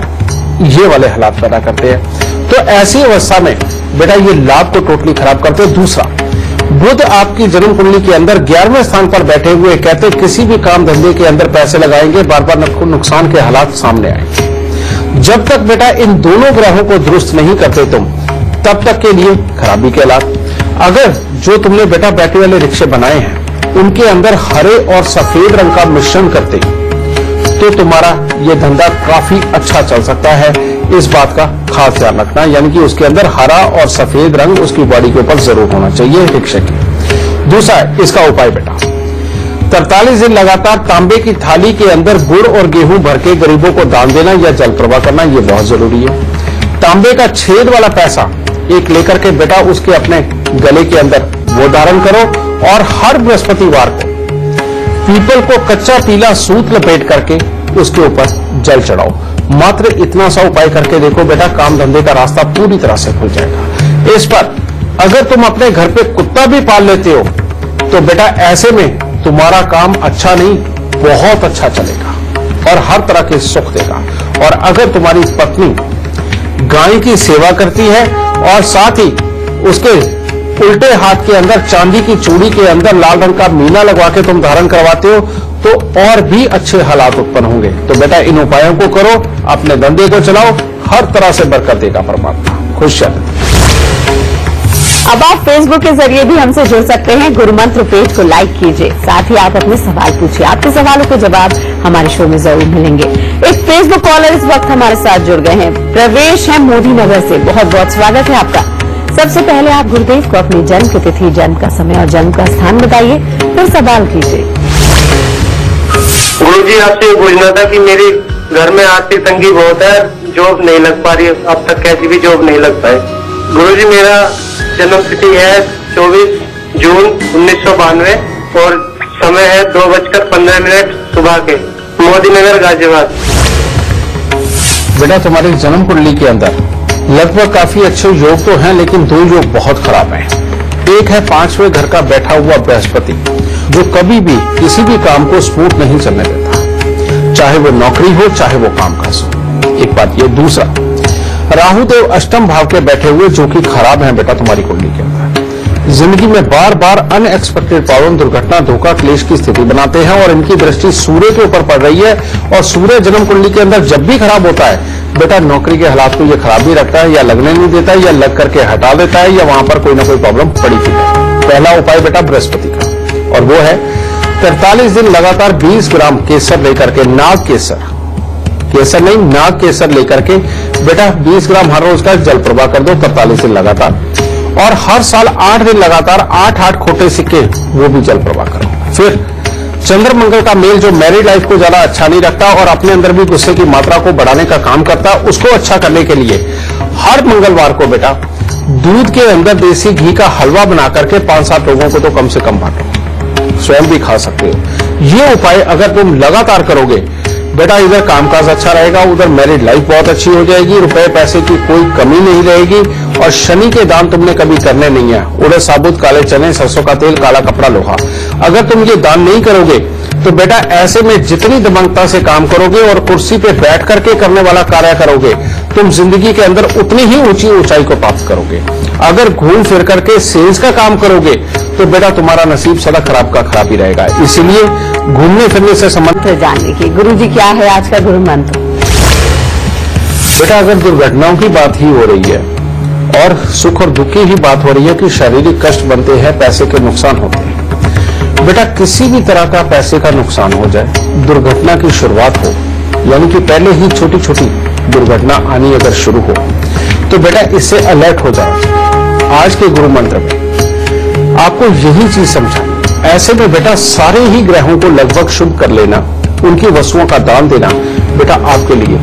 S2: ये वाले हालात पैदा करते हैं। तो ऐसी अवस्था में बेटा ये लाभ को टोटली खराब करते हैं। दूसरा, बुध आपकी जन्म कुंडली के अंदर 11वें स्थान पर बैठे हुए, कहते किसी भी काम धंधे के अंदर पैसे लगाएंगे, बार बार नुकसान के हालात सामने आएंगे। जब तक बेटा इन दोनों ग्रहों को दुरुस्त नहीं करते तुम, तब तक के लिए खराबी के हालात। अगर जो तुमने बेटा बैटरी वाले रिक्शे बनाए हैं उनके अंदर हरे और सफेद रंग का मिश्रण करते तो तुम्हारा ये धंधा काफी अच्छा चल सकता है। इस बात का खास ध्यान रखना, यानी कि उसके अंदर हरा और सफेद रंग उसकी बॉडी के ऊपर जरूर होना चाहिए रिक्शे के। दूसरा, इसका उपाय बेटा 43 दिन लगातार तांबे की थाली के अंदर गुड़ और गेहूं भर के गरीबों को दान देना या जल प्रवाह करना, ये बहुत जरूरी है। तांबे का छेद वाला पैसा एक लेकर के बेटा उसके अपने गले के अंदर वो धारण करो और हर बृहस्पतिवार को पीपल को कच्चा पीला सूत लपेट करके उसके ऊपर जल चढ़ाओ। मात्र इतना सा उपाय करके देखो बेटा, काम धंधे का रास्ता पूरी तरह से खुल जाएगा। इस पर अगर तुम अपने घर पे कुत्ता भी पाल लेते हो तो बेटा ऐसे में तुम्हारा काम अच्छा नहीं बहुत अच्छा चलेगा और हर तरह के सुख देगा। और अगर तुम्हारी पत्नी गाय की सेवा करती है और साथ ही उसके उल्टे हाथ के अंदर चांदी की चूड़ी के अंदर लाल रंग का मीना लगवा के तुम धारण करवाते हो तो और भी अच्छे हालात उत्पन्न होंगे। तो बेटा इन उपायों को करो, अपने धंधे को चलाओ, हर तरह से बरकत देगा परमात्मा। खुश रहें।
S1: अब आप फेसबुक के जरिए भी हमसे जुड़ सकते हैं। गुरु मंत्र पेज को लाइक कीजिए, साथ ही आप अपने सवाल पूछिए। आपके सवालों के जवाब हमारे शो में जरूर मिलेंगे। एक फेसबुक कॉलर इस वक्त हमारे साथ जुड़ गए हैं। प्रवेश है मोदी नगर से, बहुत बहुत स्वागत है आपका। सबसे पहले आप गुरुदेव को अपनी जन्म की तिथि, जन्म का समय और जन्म का स्थान बताइए, फिर सवाल कीजिए।
S4: गुरुजी, आपसे पूछना था कि मेरे घर में आर्थिक तंगी बहुत है, जॉब नहीं लग पा रही है, अब तक कैसी भी जॉब नहीं लग पाई। गुरुजी, मेरा जन्म तिथि है 24 जून 1992 और समय है 2:15 सुबह के, मोदी नगर गाजियाबाद।
S2: बेटा तुम्हारी जन्म कुंडली के अंदर लगभग काफी अच्छे योग तो हैं, लेकिन दो योग बहुत खराब हैं। एक है 5वें घर का बैठा हुआ बृहस्पति, जो कभी भी किसी भी काम को स्मूथ नहीं चलने देता, चाहे वो नौकरी हो चाहे वो कामकाज हो। एक बात ये। दूसरा, राहुदेव अष्टम भाव के बैठे हुए, जो कि खराब है बेटा तुम्हारी कुंडली के अंदर। जिंदगी में बार बार अनएक्सपेक्टेड प्रॉब्लम, दुर्घटना, धोखा, क्लेश की स्थिति बनाते हैं और इनकी दृष्टि सूर्य के ऊपर पड़ रही है। और सूर्य जन्म कुंडली के अंदर जब भी खराब होता है बेटा, नौकरी के हालात को ये खराब ही रखता है, या लगने नहीं देता है, या लग करके हटा देता है, या वहां पर कोई ना कोई प्रॉब्लम पड़ी थी। पहला उपाय बेटा बृहस्पति का, और वो है 43 दिन लगातार 20 ग्राम केसर लेकर के, नाग केसर, केसर नहीं नाग केसर लेकर के बेटा 20 ग्राम हर रोज का जल प्रवाह कर दो 43 दिन लगातार। और हर साल 8 दिन लगातार 8 खोटे सिक्के वो भी जल प्रवाह करो। फिर चंद्र मंगल का मेल, जो मैरिड लाइफ को ज्यादा अच्छा नहीं रखता और अपने अंदर भी गुस्से की मात्रा को बढ़ाने का काम करता, उसको अच्छा करने के लिए हर मंगलवार को बेटा दूध के अंदर देसी घी का हलवा बना करके 5-7 लोगों को तो कम से कम बांटो, स्वयं भी खा सकते हो। ये उपाय अगर तुम लगातार करोगे बेटा, इधर कामकाज अच्छा रहेगा, उधर मैरिड लाइफ बहुत अच्छी हो जाएगी, रुपए पैसे की कोई कमी नहीं रहेगी। और शनि के दान तुमने कभी करने नहीं है, उड़द साबुत, काले चने, सरसों का तेल, काला कपड़ा, लोहा, अगर तुम ये दान नहीं करोगे तो बेटा ऐसे में जितनी दबंगता से काम करोगे और कुर्सी पे बैठ करके करने वाला कार्य करोगे, तुम जिंदगी के अंदर उतनी ही ऊंची ऊंचाई को प्राप्त करोगे। अगर घूम फिर करके सेल्स का काम करोगे तो बेटा तुम्हारा नसीब सदा खराब का खराब ही रहेगा। इसीलिए घूमने फिरने से संबंधित
S1: जानने की गुरुजी क्या है आज का गुरु मंत्र?
S2: बेटा अगर दुर्घटनाओं की बात ही हो रही है और सुख और दुख की ही बात हो रही है कि शारीरिक कष्ट बनते हैं, पैसे के नुकसान होते हैं। बेटा किसी भी तरह का पैसे का नुकसान हो जाए, दुर्घटना की शुरुआत हो, यानी कि पहले ही छोटी छोटी दुर्घटना आनी अगर शुरू हो, तो बेटा इससे अलर्ट हो जाए। आज के गुरु मंत्र में आपको यही चीज समझा। ऐसे में बेटा सारे ही ग्रहों को लगभग शुभ कर लेना, उनकी वस्तुओं का दान देना बेटा आपके लिए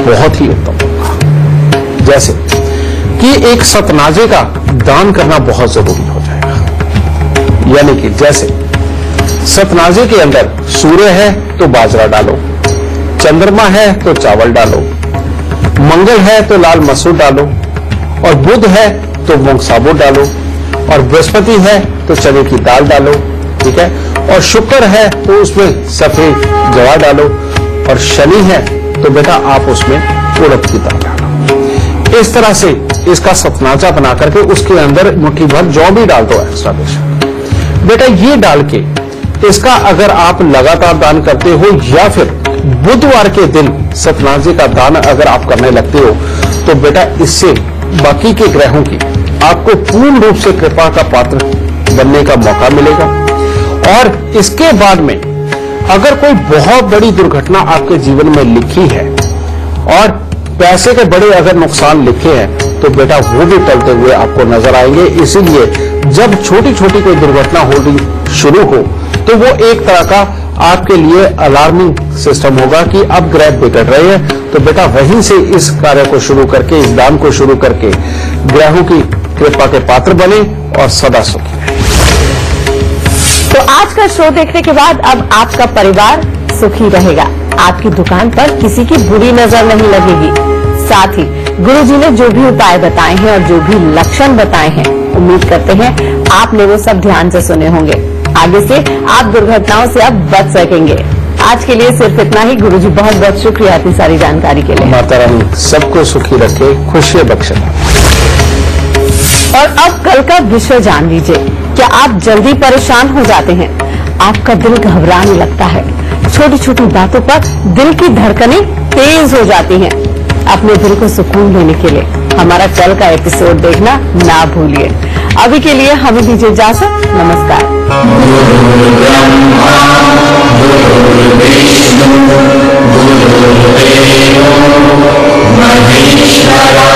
S2: बहुत ही उत्तम होगा। जैसे कि एक सतनाजे का दान करना बहुत जरूरी हो जाएगा। यानी कि जैसे सतनाजे के अंदर सूर्य है तो बाजरा डालो, चंद्रमा है तो चावल डालो, मंगल है तो लाल मसूर डालो, और बुध है तो मूंग साबुत डालो, और बृहस्पति है तो चने की दाल डालो, ठीक है, और शुक्र है तो उसमें सफेद जवा डालो, और शनि है तो बेटा आप उसमें उड़द की दाल डालो। इस तरह से इसका सतनाजा बना करके उसके अंदर मुट्ठी भर जौ भी डाल दो एक्स्ट्रा बेशक। बेटा ये डाल के इसका अगर आप लगातार दान करते हो, या फिर बुधवार के दिन सतनाजे का दान अगर आप करने लगते हो, तो बेटा इससे बाकी के ग्रहों की आपको पूर्ण रूप से कृपा का पात्र बनने का मौका मिलेगा। और इसके बाद में अगर कोई बहुत बड़ी दुर्घटना आपके जीवन में लिखी है और पैसे के बड़े अगर नुकसान लिखे हैं, तो बेटा वो भी टलते हुए आपको नजर आएंगे। इसीलिए जब छोटी छोटी कोई दुर्घटना होनी शुरू हो, तो वो एक तरह का आपके लिए अलार्मिंग सिस्टम होगा कि अब ग्रह बिगड़ रहे हैं। तो बेटा वहीं से इस कार्य को शुरू करके, इस दान को शुरू करके ग्रहों की कृपा के पात्र बने और सदा सुखी रहे।
S1: तो आज का शो देखने के बाद अब आपका परिवार सुखी रहेगा, आपकी दुकान पर किसी की बुरी नजर नहीं लगेगी। साथ ही गुरुजी ने जो भी उपाय बताए हैं और जो भी लक्षण बताए हैं, उम्मीद करते हैं आपने वो सब ध्यान से सुने होंगे। आगे से आप दुर्घटनाओं से अब बच सकेंगे। आज के लिए सिर्फ इतना ही। गुरुजी बहुत बहुत शुक्रिया इतनी सारी जानकारी के लिए।
S2: माता रानी सबको सुखी रखे, खुशियां बख्शे।
S1: और अब कल का विषय जान लीजिए। क्या आप जल्दी परेशान हो जाते हैं? आपका दिल घबराने लगता है, छोटी छोटी बातों पर दिल की धड़कनें तेज हो जाती हैं। अपने दिल को सुकून देने के लिए हमारा कल का एपिसोड देखना ना भूलिए। अभी के लिए हमें दीजिए इजाजत। नमस्कार।